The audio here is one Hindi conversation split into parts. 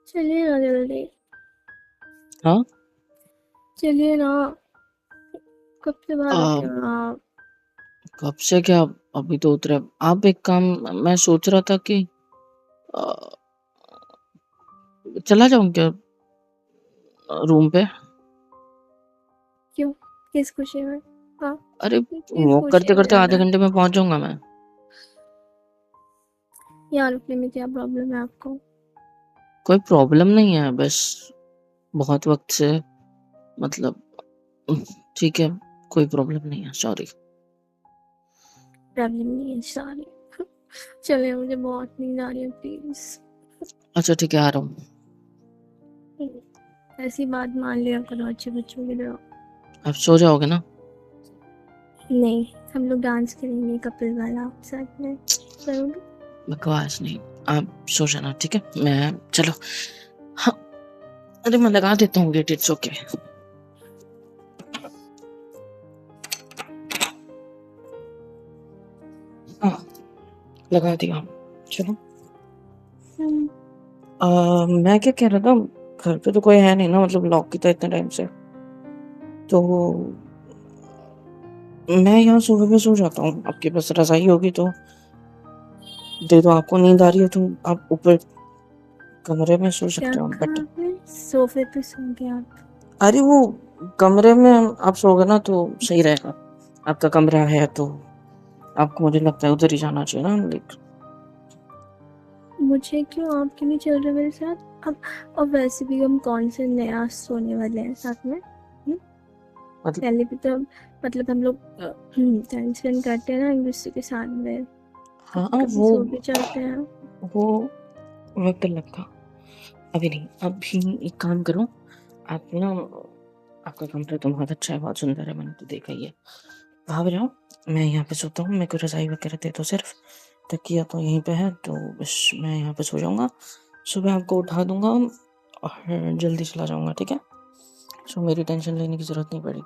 चलिए ना जल्दी। हाँ। चलिए ना। कब से बाहर आ, रुके हो आप? कब से क्या? अभी तो उतरे आप। एक काम, मैं सोच रहा था कि आ, चला जाऊं क्या रूम पे? क्यों? किस खुशी में? हाँ। अरे किस वॉक खुशी करते में करते जाना आधे है? घंटे में पहुंच जाऊंगा मैं। यहाँ रुकने में क्या प्रॉब्लम है आपको? कोई प्रॉब्लम नहीं है, बस बहुत वक्त से, मतलब ठीक है, कोई प्रॉब्लम नहीं है, सॉरी। प्रॉब्लम नहीं है, सॉरी। चलिए, मुझे बहुत नींद आ रही है, प्लीज। अच्छा ठीक है, आ रहा हूँ। ऐसी बात मान लिया करो अच्छे बच्चों की तरह। आप सो जाओगे ना? नहीं, हम लोग डांस करेंगे कपल वाला साथ में। करोगे? बकवास नहीं। आप सो जाना, ठीक है? मैं चलो। हाँ। अरे मैं लगा देता हूँ गेट, इट्स ओके। हाँ, लगा दिया। चलो। हम्म। मैं क्या कह रहा था, घर पे तो कोई है नहीं ना, मतलब लॉक की था इतने टाइम से, तो मैं यहाँ सोफे पे सो जाता हूँ। आपके पास रजाई होगी तो दे दो। आपको नींद आ रही है तो आप ऊपर कमरे में सो क्या सकते हो, कहा बट आपने? सोफे पे सो गए आप? अरे वो कमरे में आप सोओगे ना तो सही रहेगा। आपका कमरा है तो आपको, मुझे लगता है, उधर ही जाना चाहिए ना, लाइक। मुझे क्यों? आप क्यों नहीं चल रहे मेरे साथ अब? और वैसे भी हम कौन से नया सोने वाले हैं साथ में? मतलब पहले भी तो मतलब हम लोग टाइम स्पेंड करते हैं ना एक दूसरे के साथ में। हाँ, कभी कभी सो भी जाते हैं। वो वक्त लगता। अभी नहीं, अभी एक काम करो। आप ना, आपका कमरा तो बहुत अच्छा है, बहुत सुंदर है, मैंने तो देखा ही है। वहाँ पे जाओ, मैं यहाँ पे सोता हूँ। मेरे को रजाई वगैरह दे दो सिर्फ। तकिया तो यहीं पे है, तो बस मैं यहाँ पे सो जाऊँगा। सुबह आपको उठा दूंगा और जल्दी चला जाऊँगा, ठीक है? सो मेरी टेंशन लेने की ज़रूरत नहीं पड़ेगी।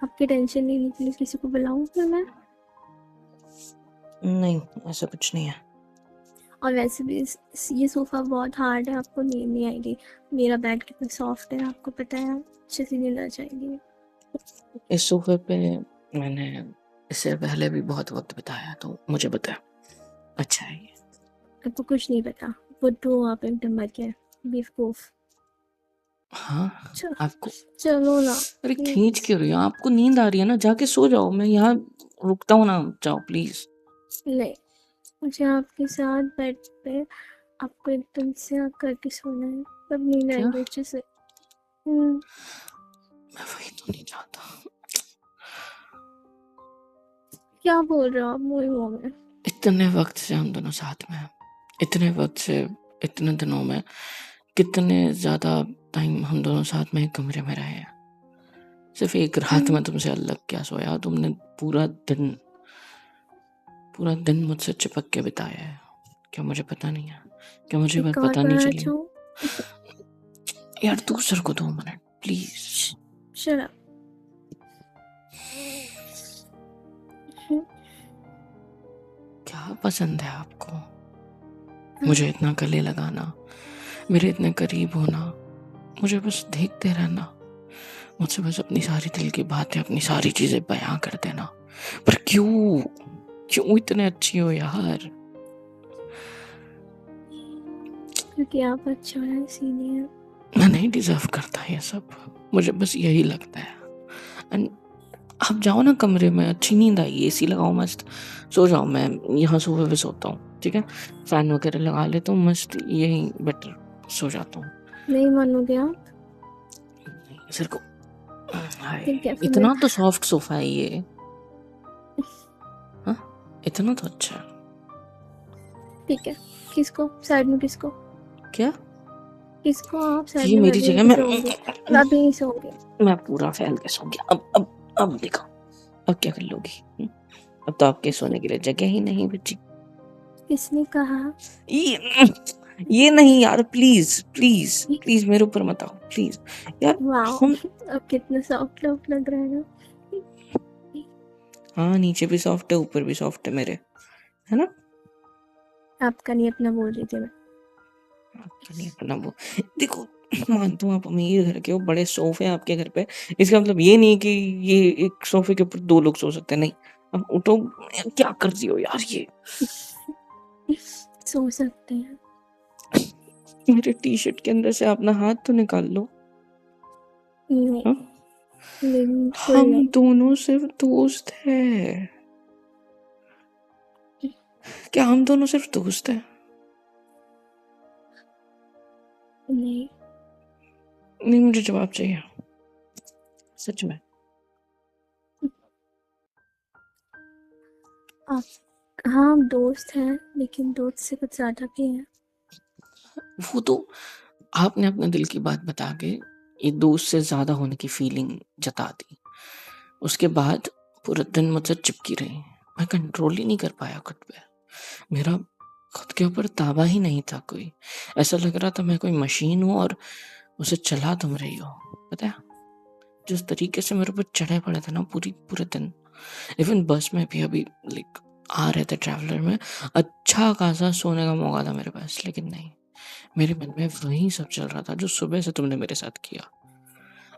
आपकी टेंशन लेने के लिए किसी को बुलाऊं फिर मैं? नहीं, ऐसा कुछ नहीं है। और वैसे भी ये सोफा बहुत हार्ड है, आपको नींद नहीं आएगी। मेरा बेड कितना सॉफ्ट है आपको पता है, अच्छे से नींद आ जाएगी। इस सोफे पे मैंने इससे पहले भी बहुत वक्त बिताया, तो मुझे पता है, अच्छा है ये। आपको कुछ नहीं पता। बुद्धू आप एकदम मर गए। बेवकूफ। हाँ। चल, आपको, चलो ना अरे खींच प्लीज। क्यों रही हो? आपको नींद आ रही है ना, जाके सो जाओ। मैं यहाँ रुकता हूँ ना, जाओ प्लीज। नहीं, मुझे आपके साथ बेड पे आपको एकदम से आग करके सोना है, तब नींद क्या? आएगी अच्छे से। हम्म। मैं वही तो नहीं चाहता। क्या बोल रहे हो आप मुंह मुंह में? इतने वक्त से हम दोनों साथ में हैं, इतने वक्त से, इतने दिनों में, कितने ज्यादा टाइम हम दोनों साथ में एक कमरे में रहे हैं। सिर्फ एक रात में तुमसे अलग क्या सोया? तुमने पूरा दिन, पूरा दिन मुझसे चिपक के बिताया है। क्या मुझे पता नहीं है? क्या मुझे बात एक और पता नहीं बार चली? जो। यार दूसरे को 2 मिनट प्लीज। Shut up. क्या पसंद है आपको? मुझे इतना गले लगाना, मेरे इतने करीब होना, मुझे बस देखते रहना, मुझसे बस अपनी सारी दिल की बातें, अपनी सारी चीजें बयां कर देना। पर क्यों, क्यों इतने अच्छी हो यार? क्योंकि आप अच्छा है इसीलिए। मैं नहीं डिजर्व करता ये सब, मुझे बस यही लगता है। एंड आप जाओ ना कमरे में, अच्छी नींद आई, एसी लगाओ मस्त, सो जाओ। मैं यहाँ सोफे पे सोता हूँ, ठीक है? फैन वगैरह लगा लेता हूँ मस्त, यही बेटर, सो जाता हूँ। नहीं मानोगे आप? सिर को, हाय, ठीक है फिर मैं। इतना तो सॉफ्ट सोफा है ये। हाँ, इतना तो अच्छा है। ठीक है। किसको साइड में? किसको? क्या? किसको आप साइड ये में? मैं मेरी भी यहीं जगह, पे सोऊंगी। मैं भी यहीं सोऊंगी। मैं पूरा फैल के सो गया। अब देखो, अब क्या कर लोगी? अब तो आपके सोने के लिए जगह ही नहीं बची। किसने कहा? ये नहीं यार, प्लीज प्लीज प्लीज मेरे ऊपर मत आओ प्लीज। यार वाओ। हम, अब कितना सॉफ्ट लग रहा है ना? हाँ नीचे भी सॉफ्ट है, ऊपर भी सॉफ्ट है मेरे, है ना? आपका नहीं अपना बोल रही थी मैं। आपका नहीं अपना वो देखो, मानता हूँ आप अमीर घर के हो, बड़े सोफे हैं आपके घर पे, इसका मतलब ये नहीं कि ये एक सोफे के ऊपर 2 लोग सो सकते हैं, नहीं। अब उठो, क्या कर रही हो यार ये? सो सकते हैं। मेरे टी-शर्ट के अंदर से अपना हाथ तो निकाल लो। नहीं, हाँ? बिल्कुल हम नहीं। दोनों सिर्फ दोस्त हैं। क्या हम दोनों सिर्फ दोस्त हैं? नहीं, नहीं, मुझे जवाब चाहिए। सच में। आप, हाँ हम दोस्त हैं, लेकिन दोस्त से कुछ ज़्यादा भी है। वो तो आपने अपने दिल की बात बता के एक दोस्त से ज़्यादा होने की फीलिंग जता दी। उसके बाद पूरा दिन मुझसे चिपकी रही। मैं कंट्रोल ही नहीं कर पाया खुद पे। मेरा खुद के ऊपर ताबा ही नहीं था कोई। ऐसा लग रहा था मैं कोई मशीन हूँ और उसे चला तुम रही हो। पता है, जिस तरीके से मेरे ऊपर चढ़े पड़े थे ना पूरे दिन, इवन बस में भी अभी लाइक आ रहे थे ट्रैवलर में, अच्छा खासा सोने का मौका था मेरे पास, लेकिन नहीं, मेरे मन में वही सब चल रहा था जो सुबह से तुमने मेरे साथ किया।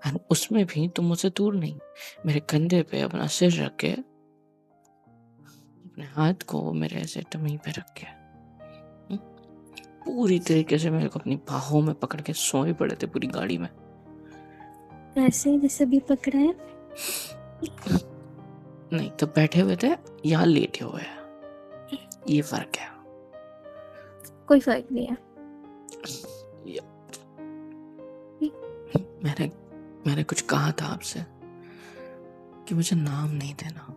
एंड उसमें भी तुम मुझसे दूर नहीं, मेरे कंधे पे अपना सिर रख के, अपने हाथ को मेरे ऐसे टमी पे रख के, हम्म, पूरी तरीके से मेरे को अपनी बाहों में पकड़ के सोए पड़े थे पूरी गाड़ी में। ऐसे जैसे भी पकड़ा है। नहीं, तब बैठे हुए थे या लेटे हुए हैं, ये फर्क है। कोई फर्क नहीं है। ये- मैंने मैंने कुछ कहा था आपसे कि मुझे नाम नहीं देना।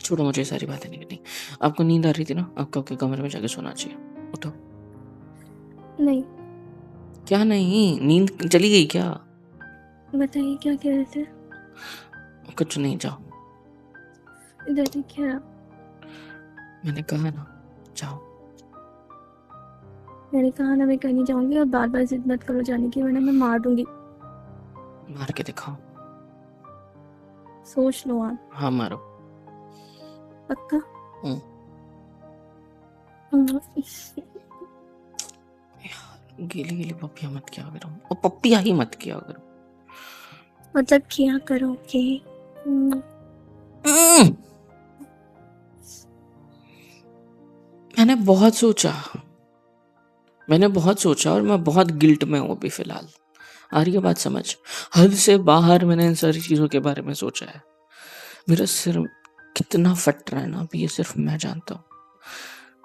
छोड़ो, मुझे सारी बातें नहीं करनी। आपको नींद आ रही थी ना, आपको आपके कमरे में जाके सोना चाहिए। उठो। नहीं, क्या नहीं, नींद चली गई क्या? बताइए क्या कह रहे थे। कुछ नहीं, जाओ। इधर देखिए आप। मैंने कहा ना, जाओ। मैंने कहा ना मैं कहीं जाऊंगी, और बार बार जिद मत करो जाने की, वरना मैं मार दूंगी। मार के दिखाओ। सोच लो आप। हाँ, मारो। पक्का? हम्म। हाँ। गीली गीली पप्पियां मत किया करो, और पप्पियां ही मत किया करो। मतलब क्या करोगे? हम्म। मैंने बहुत सोचा और मैं बहुत गिल्ट में हूँ अभी फिलहाल। आ रही है बात समझ? हद से बाहर मैंने इन सारी चीजों के बारे में सोचा है। मेरा सिर कितना फट रहा है ना अभी, ये सिर्फ मैं जानता हूँ।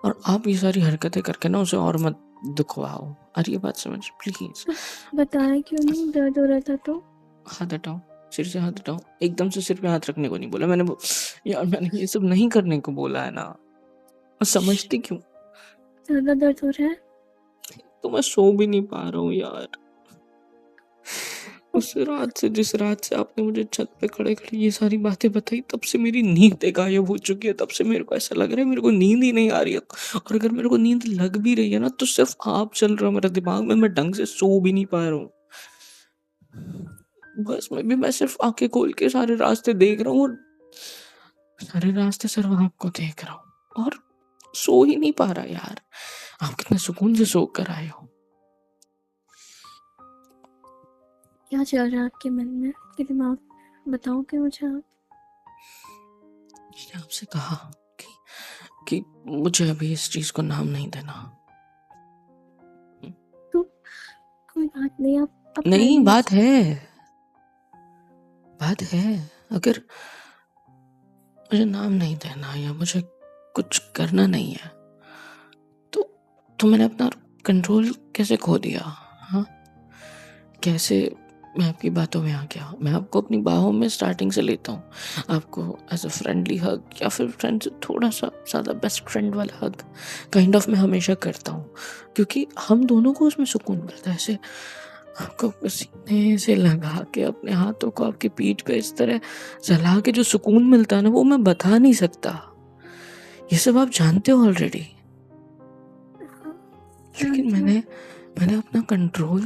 और आप ये सारी हरकतें करके ना उसे और मत दुखवाओ। आ रही है बात समझ? प्लीज। बताया क्यों नहीं, दर्द हो रहा था तो? हाथ हटाओ, सिर से हाथ हटाओ। एकदम से सिर पे हाथ रखने को नहीं बोला मैंने। यार, मैंने ये सब नहीं करने को बोला है ना। और समझती क्यों? ज्यादा दर्द हो रहा है? तो मैं सो भी नहीं पा रहा हूँ यार। जिस रात से आपने मुझे छत पे खड़े खड़े ये सारी बातें बताई, तब से मेरी नींद गायब हो चुकी है। तब से मेरे को ऐसा लग रहा है मेरे को नींद ही नहीं आ रही है। और अगर मेरे को नींद लग भी रही है ना, तो सिर्फ आप चल रहा मेरे दिमाग में, मैं ढंग से सो भी नहीं पा रहा हूँ। बस में भी मैं सिर्फ आंखें खोल के सारे रास्ते देख रहा हूँ, और सारे रास्ते सिर्फ आपको देख रहा हूँ, और सो ही नहीं पा रहा यार। आप कितने सुकून से सो कर आए हो। क्या चल रहा है आपके मन में, आपके दिमाग? बताओगे मुझे आप? मैंने आपसे कहा कि मुझे अभी इस चीज को नाम नहीं देना। तो कोई बात नहीं, आप अपना नहीं, ही। बात है, अगर मुझे नाम नहीं देना या मुझे कुछ करना नहीं है, तो मैंने अपना कंट्रोल कैसे खो दिया? हाँ, कैसे मैं आपकी बातों में आ गया? मैं आपको अपनी बाहों में स्टार्टिंग से लेता हूँ, आपको एज अ फ्रेंडली हग, या फिर फ्रेंड से थोड़ा सा ज़्यादा बेस्ट फ्रेंड वाला हग काइंड ऑफ मैं हमेशा करता हूँ, क्योंकि हम दोनों को उसमें सुकून मिलता है। ऐसे आपको सीने से लगा के अपने हाथों को आपकी पीठ पे इस तरह चला के जो सुकून मिलता है ना, वो मैं बता नहीं सकता। ये सब आप जानते हो ऑलरेडी। हाँ, लेकिन जानती हूँ। मैंने अपना कंट्रोल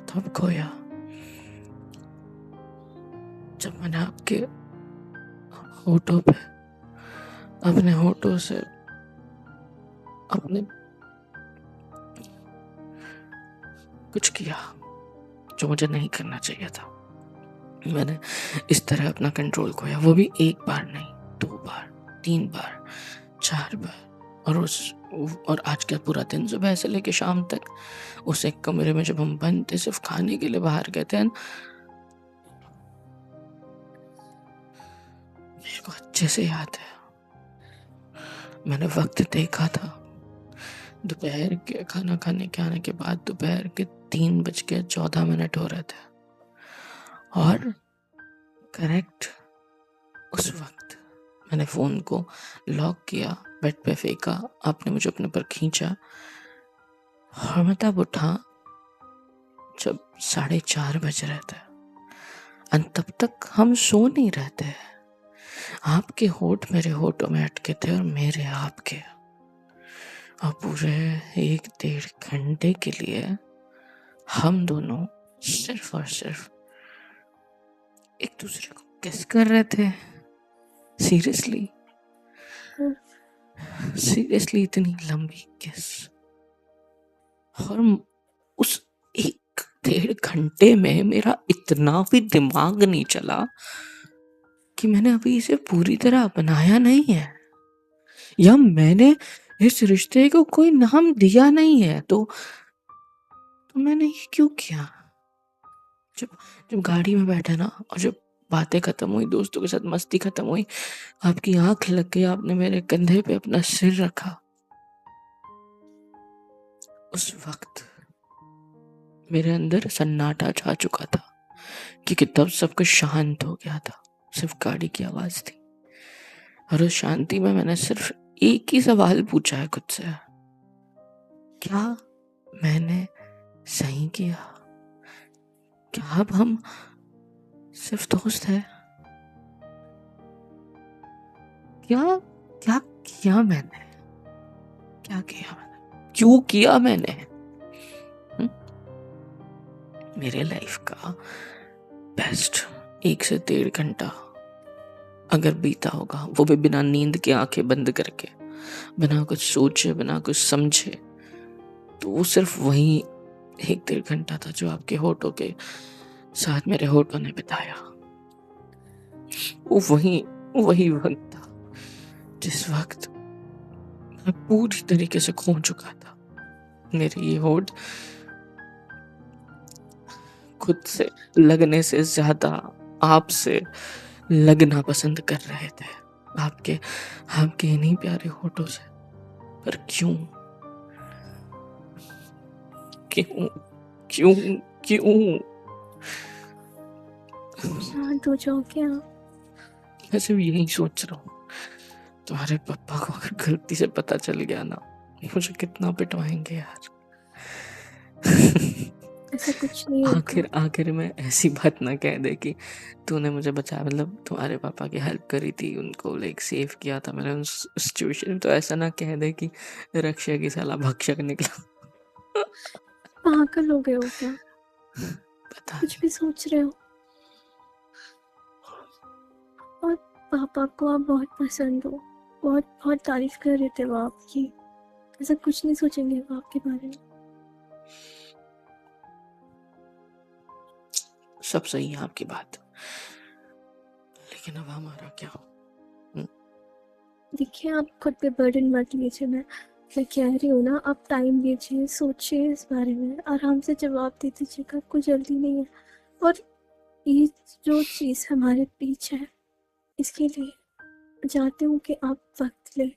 तब खोया जब मैंने होठों पे अपने होठों से आपने कुछ किया जो मुझे नहीं करना चाहिए था। मैंने इस तरह अपना कंट्रोल खोया, वो भी एक बार नहीं, 2 बार, 3 बार, 4 बार। और आज का पूरा दिन सुबह से लेके शाम तक उस एक कमरे में जब हम बंद थे, सिर्फ खाने के लिए बाहर गए थे, मेरे को अच्छे से याद है। मैंने वक्त देखा था, दोपहर के खाना खाने के आने के बाद दोपहर के 3:14 हो रहे थे, और करेक्ट उस वक्त मैंने फोन को लॉक किया, बेड पे फेंका, आपने मुझे अपने पर खींचा, और मैं तब उठा जब 4:30 बज रहे थे। और तब तक हम सो नहीं रहते। आपके होठ मेरे होठों में अटके थे और मेरे आपके, और पूरे 1-1.5 घंटे के लिए हम दोनों सिर्फ और सिर्फ एक दूसरे को किस कर रहे थे। सीरियसली इतनी लंबी किस। और उस 1-1.5 घंटे में मेरा इतना भी दिमाग नहीं चला कि मैंने अभी इसे पूरी तरह अपनाया नहीं है, या मैंने इस रिश्ते को कोई नाम दिया नहीं है। तो मैंने ये क्यों किया? जब गाड़ी में बैठे ना, और जब बातें खत्म हुई, दोस्तों के साथ मस्ती खत्म हुई, आपकी आंख लग गई, आपने मेरे कंधे पे अपना सिर रखा, उस वक्त मेरे अंदर सन्नाटा छा चुका था, क्योंकि तब सब कुछ शांत हो गया था, सिर्फ गाड़ी की आवाज थी। और उस शांति में मैंने सिर्फ एक ही सवाल पूछा है खुद से, क्या मैंने सही किया? क्या अब हम सिर्फ दोस्त हैं? क्या किया मैंने? क्यों किया मैंने? मेरे लाइफ का बेस्ट 1 से 1.5 घंटा अगर बीता होगा, वो भी बिना नींद के आंखें बंद करके, बिना कुछ सोचे, बिना कुछ समझे, तो वो सिर्फ वही 1-1.5 घंटा था जो आपके होठों के साथ मेरे होठों ने बिताया। वो वही वक्त था जिस वक्त मैं पूरी तरीके से खो चुका था। मेरे ये होठ खुद से लगने से ज्यादा आपसे लगना पसंद कर रहे थे, आपके इन्हीं प्यारे होठों से। पर क्यों क्यों क्यों क्यों? शांत हो जाओ क्या? मैं सिर्फ यही सोच रहा हूँ, तुम्हारे पापा को अगर गलती से पता चल गया ना, मुझे कितना पिटवाएंगे यार। ऐसा कुछ नहीं होता। आखिर में ऐसी बात ना कह दे कि तूने मुझे बचाया, मतलब तुम्हारे पापा की हेल्प करी थी, उनको लाइक सेव किया था मैंने उस सिचुएशन में। तो ऐसा ना कह दे कि रक्षा की साला भक्षक निकला। पागल हो गए हो क्या? पता कुछ भी सोच रहे हो? और पापा को आप बहुत पसंद हो, बहुत बहुत तारीफ कर रहे थे वो आपकी। ऐसा कुछ नहीं सोचेंगे वो आपके बारे में। सब सही है आपकी बात, लेकिन अब हमारा क्या? देखिए, आप खुद पे बर्डन मत लीजिए। मैं कह रही हूँ ना, आप टाइम लीजिए, सोचिए इस बारे में, आराम से जवाब दे दीजिएगा, कोई जल्दी नहीं है। और ये जो चीज़ हमारे पीछे है, इसके लिए चाहती हूँ कि आप वक्त लें।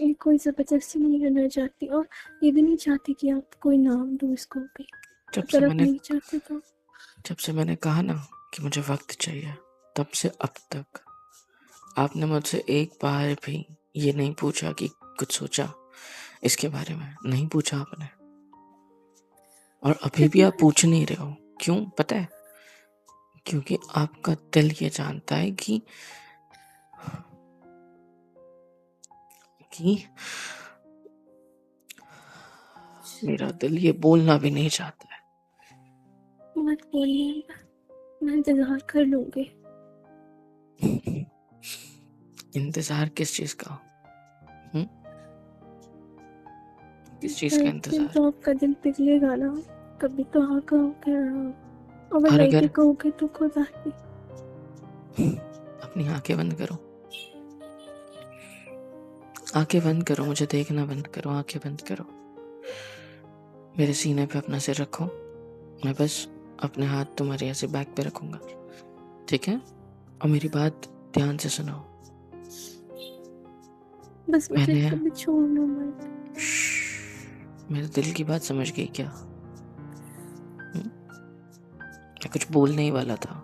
ये कोई ज़बरदस्ती नहीं करना चाहती, और ये भी नहीं चाहती कि आप कोई नाम दो इसको भी, अगर आप नहीं चाहते तो। जब से मैंने कहा ना कि मुझे वक्त चाहिए, तब से अब तक आपने मुझसे एक बार भी ये नहीं पूछा कि कुछ सोचा इसके बारे में, नहीं पूछा आपने। और अभी भी आप पूछ नहीं रहे हो, क्यों पता है? क्योंकि आपका दिल ये जानता है कि मेरा दिल ये बोलना भी नहीं चाहता है। मत बोलिए, मैं इंतजार कर लूंगी। इंतजार किस चीज का? किस चीज़ का एक दिन इंतज़ार? तो आपका दिल पिघलेगा ना, कभी तो हाँ कहोगे और मैं और नहीं भी अगर कहूँगी तो खुदा ही। अपनी आँखें बंद करो, आँखें बंद करो, मुझे देखना बंद करो, आँखें बंद करो। मेरे सीने पे अपना सिर रखो, मैं बस अपने हाथ तुम्हारे ऐसे बैक पे रखूँगा, ठीक है? और मेरी बात ध्यान से सुनो। बस मुझे मैंने कभी छोड़ना मत। मेरे दिल की बात समझ गई क्या? मैं कुछ बोलने ही वाला था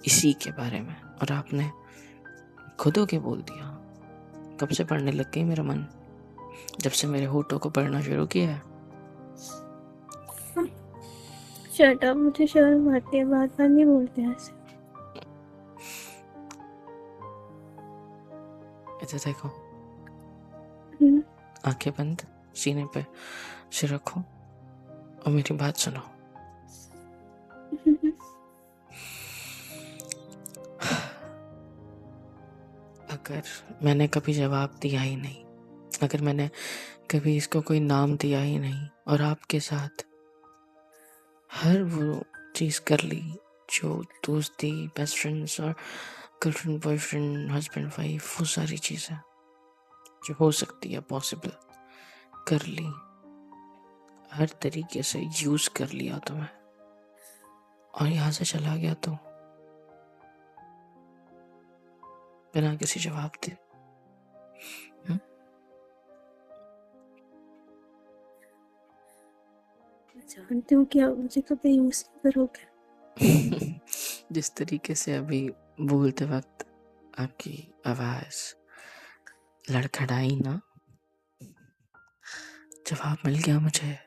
इसी के बारे में, और आपने खुद होके बोल दिया। कब से पढ़ने लग गई मेरा मन? जब से मेरे होठों को पढ़ना शुरू किया है। शट अप, मुझे शर्म आती है, बार बार नहीं बोलते ऐसे। इधर देखो, हम्म, आंखें बंद, सीने पे सिर रखो और मेरी बात सुनो। अगर मैंने कभी जवाब दिया ही नहीं, अगर मैंने कभी इसको कोई नाम दिया ही नहीं, और आपके साथ हर वो चीज़ कर ली जो दोस्ती, बेस्ट फ्रेंड्स और गर्लफ्रेंड बॉयफ्रेंड हस्बैंड वाइफ, वो सारी चीज़ें जो हो सकती है पॉसिबल कर ली, हर तरीके से यूज़ कर लिया तुम्हें, और यहाँ से चला गया तो बिना किसी जवाब दे। मैं जानती हूँ कि आप मुझे कभी यूज नहीं करोगे। जिस तरीके से अभी बोलते वक्त आपकी आवाज़ लड़खड़ाई ना, जवाब मिल गया मुझे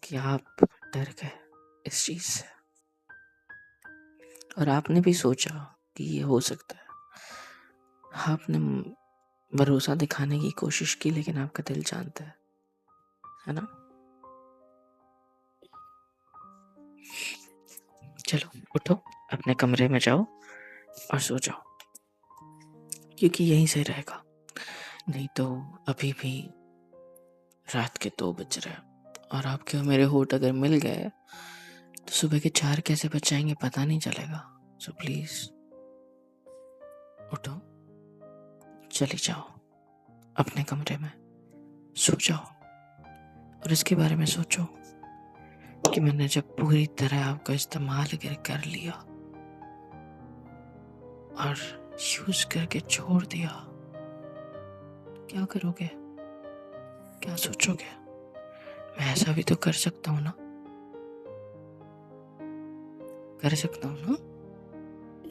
कि आप डर गए इस चीज़ से, और आपने भी सोचा कि ये हो सकता है। आपने भरोसा दिखाने की कोशिश की, लेकिन आपका दिल जानता है ना? चलो उठो, अपने कमरे में जाओ और सो जाओ, क्योंकि यहीं से रहेगा। नहीं तो अभी भी रात के 2 बज रहे हैं, और आपके और मेरे होठ अगर मिल गए तो सुबह के 4 कैसे बज जाएंगे पता नहीं चलेगा। सो प्लीज उठो, चली जाओ अपने कमरे में, सो जाओ, और इसके बारे में सोचो कि मैंने जब पूरी तरह आपको इस्तेमाल कर लिया और यूज करके छोड़ दिया, क्या करोगे, क्या सोचोगे? मैं ऐसा भी तो कर सकता हूँ ना, कर सकता हूँ ना?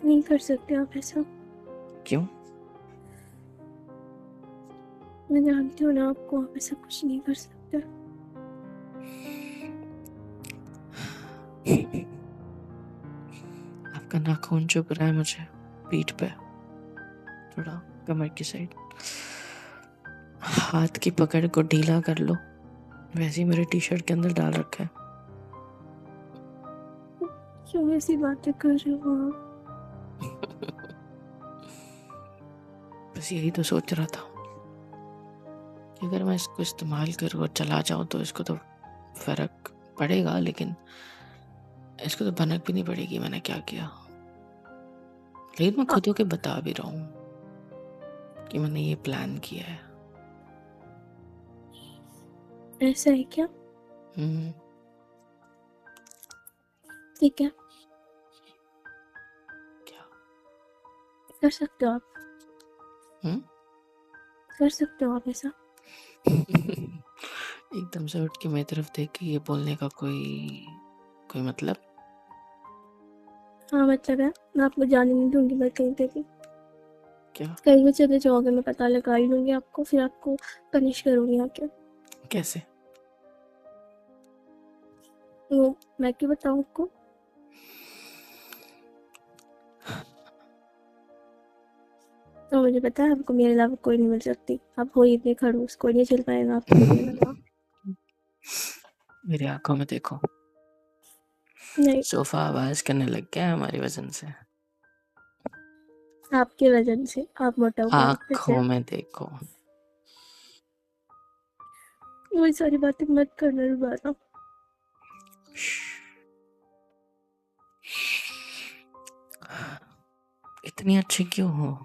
नहीं कर सकते आप ऐसा। क्यों? मैं जानती हूँ ना आपको, आप ऐसा कुछ नहीं कर सकते। आपका नाखून चुभ रहा है मुझे पीठ पे, थोड़ा कमर की साइड। हाथ की पकड़ को ढीला कर लो, वैसे ही मेरे टी शर्ट के अंदर डाल रखा है। क्यों ऐसी बातें कर रहे हो आप? बस यही तो सोच रहा था कि अगर मैं इसको इस्तेमाल करूँ और चला जाऊँ तो इसको तो फर्क पड़ेगा, लेकिन इसको तो भनक भी नहीं पड़ेगी मैंने क्या किया। लेकिन मैं खुद होके बता भी रहा हूँ कि मैंने ये प्लान किया है। ऐसा है क्या? हम्म, ठीक है, क्या? कर सकते हो आप, हम्म? कर सकते हो आप ऐसा। एकदम से उठ के मेरी तरफ देख के ये बोलने का कोई मतलब? हाँ मतलब है, मैं आपको जाने नहीं दूंगी मैं कहीं पे भी। क्या? कहीं भी चले जाओगे मैं पता लगा ही लूंगी आपको, फिर आपको पनिश करूंगी आके। कैसे? वो मैं क्यों बताऊँ आपको? तो मुझे पता है आपको मेरे अलावा कोई नहीं मिल सकती, आप हो ही इतने खड़ूस, कोई नहीं चल पाएगा आपको मेरे अलावा। मेरी आंखों में देखो, नहीं, सोफा आवाज करने लग गया है हमारी वजन से। आपके वजन से, आप मोटा हो गए फिर से। आंखों में देखो, वही सारी बातें मत करना दोबारा। इतनी अच्छी क्यों हो?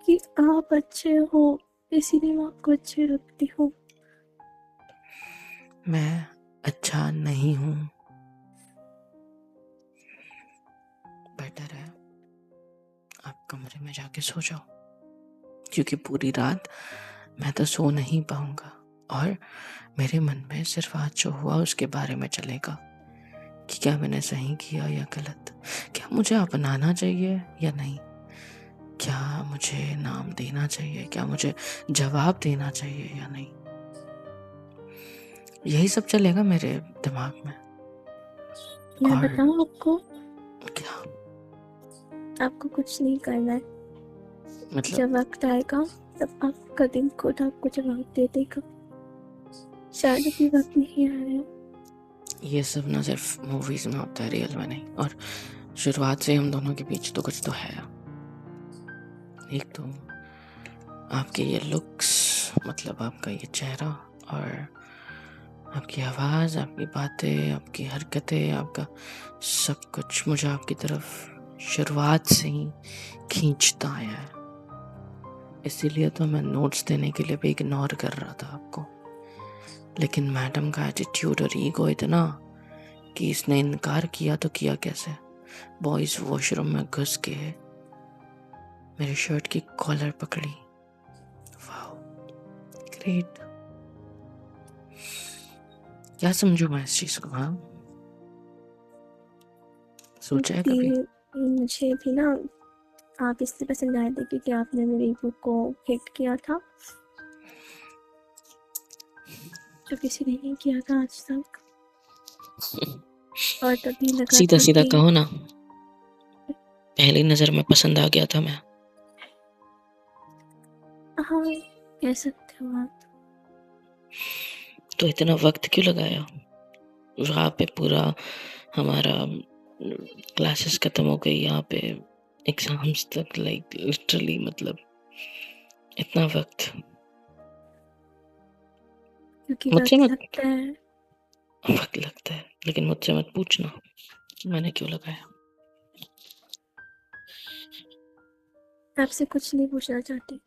कि आप अच्छे हो इसीलिए मैं आपको अच्छे रखती हूँ। मैं अच्छा नहीं हूँ। बेटर है आप कमरे में जाके सो जाओ, क्योंकि पूरी रात मैं तो सो नहीं पाऊंगा और मेरे मन में सिर्फ आज जो हुआ उसके बारे में चलेगा कि क्या मैंने सही किया या गलत, क्या मुझे अपनाना चाहिए या नहीं, क्या मुझे नाम देना चाहिए, क्या मुझे जवाब देना चाहिए या नहीं। यही सब चलेगा मेरे दिमाग में। मैं और बताऊँ आपको, क्या आपको कुछ नहीं करना है। मतलब? जब वक्त आएगा तब आपका दिन खुद आपको जवाब दे देगा। शायद अभी वक्त नहीं आया। ये सब ना सिर्फ मूवीज में होता है, रियल में नहीं। और शुरुआत से हम दोनों के बीच तो कुछ तो है। एक तो आपके ये लुक्स, मतलब आपका ये चेहरा और आपकी आवाज़, आपकी बातें, आपकी हरकतें, आपका सब कुछ मुझे आपकी तरफ शुरुआत से ही खींचता आया है। इसीलिए तो मैं नोट्स देने के लिए भी इग्नोर कर रहा था आपको, लेकिन मैडम का एटीट्यूड और ईगो इतना कि इसने इनकार किया तो किया कैसे। बॉयज वॉशरूम में घुस के मेरी शर्ट की कॉलर पकड़ी। Wow, great. क्या समझू मैं इस चीज को? हाँ, सोचा है कभी? मुझे भी ना आप इससे पसंद आए थे क्योंकि आपने मेरी बुक को हिट किया था, जो किसी ने नहीं किया था आज तक। और तभी लगा सीधा था सीधा कि कहो ना, पहली नजर में पसंद आ गया था मैं। हाँ, कह सकते हो आप। तो इतना वक्त क्यों लगाया? वहाँ पे पूरा हमारा क्लासेस खत्म हो गई, यहाँ पे एग्जाम्स तक, लाइक लिटरली, मतलब इतना वक्त क्योंकि मुझसे वक्त मत लगता है। वक्त लगता है, लेकिन मुझसे मत पूछना कि मैंने क्यों लगाया। आपसे कुछ नहीं पूछना चाहती।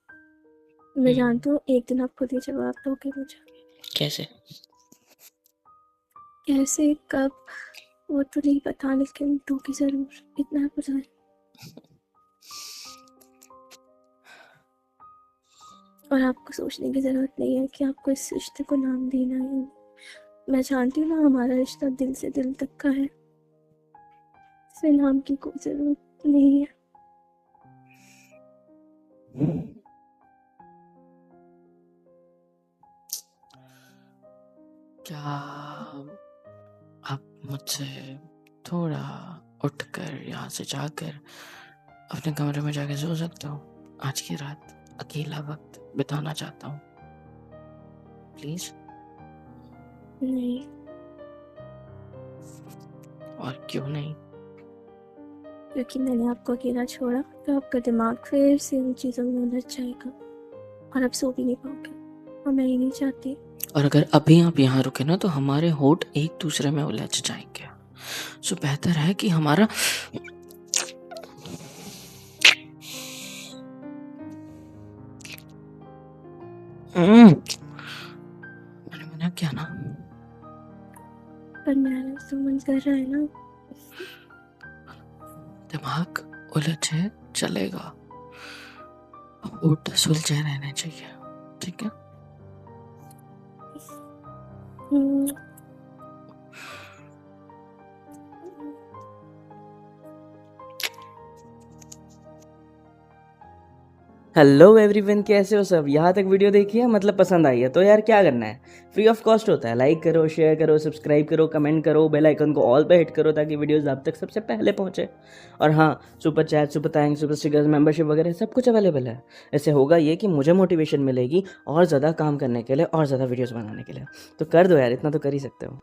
मैं जानती हूँ एक दिन आप खुद ही जवाब दोगे मुझे। कैसे? कैसे, कब, वो तो नहीं पता, लेकिन दोगे जरूर, इतना पता है। और आपको सोचने की जरूरत नहीं है कि आपको इस रिश्ते को नाम देना है। मैं जानती हूँ ना, हमारा रिश्ता दिल से दिल तक का है, इसमें नाम की कोई जरूरत नहीं है। क्या आप मुझसे थोड़ा उठकर यहाँ से जाकर अपने कमरे में जाके सो सकते हो? आज की रात अकेला वक्त बिताना चाहता हूँ, प्लीज। नहीं। और क्यों नहीं? क्योंकि मैंने आपको अकेला छोड़ा तो आपका दिमाग फिर से उन चीज़ों में उलझ जाएगा और आप सो भी नहीं पाओगे, और मैं ये नहीं चाहती। और अगर अभी आप यहाँ रुके ना तो हमारे होठ एक दूसरे में उलझ जाएंगे। सो बेहतर है कि हमारा मैंने मना किया ना। पर मेरा तो मन कर रहा है ना। दिमाग उलझे चलेगा, होठ सुलझे रहने चाहिए, ठीक है? हम्म, हेलो एवरीवन, कैसे हो सब? यहाँ तक वीडियो देखी है, मतलब पसंद आई है तो यार क्या करना है, फ्री ऑफ कॉस्ट होता है। लाइक करो, शेयर करो, सब्सक्राइब करो, कमेंट करो, बेल आइकन को ऑल पे हिट करो ताकि वीडियोस आप तक सबसे पहले पहुंचे। और हाँ, super chat, super thanks, super stickers, membership वगैरह सब कुछ अवेलेबल है। इससे होगा ये कि मुझे मोटिवेशन मिलेगी और ज़्यादा काम करने के लिए और ज़्यादा वीडियोज़ बनाने के लिए। तो कर दो यार, इतना तो कर ही सकते हो।